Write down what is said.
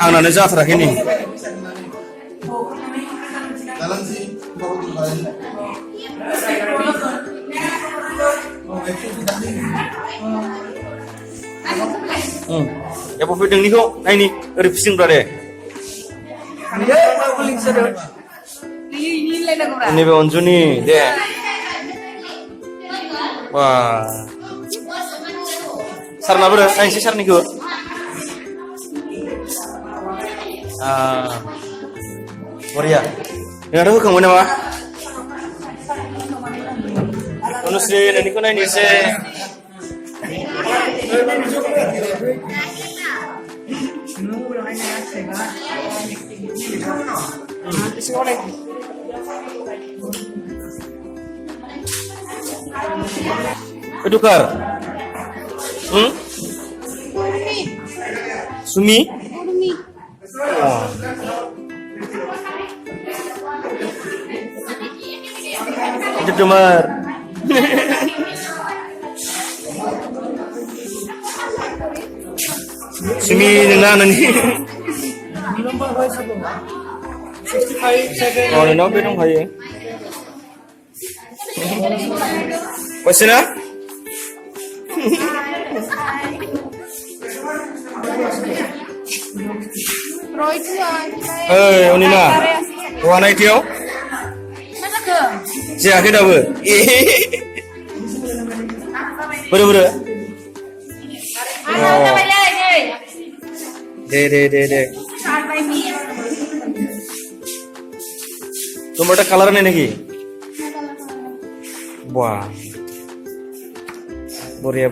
आंनानो जाथाराखै नै ya bapa dengiku ini refusing berade ini be onjuni deh wah sarna bro ayo sih sarniku Korea yang ada kamu nama Nusri ini kau nanya sih Edukar Sumi oh. Demar Sumi nana nih oh nana bedong hai Pasina Onina warna itu siapa dah ber ber deh tomato color nih lagi wah Boria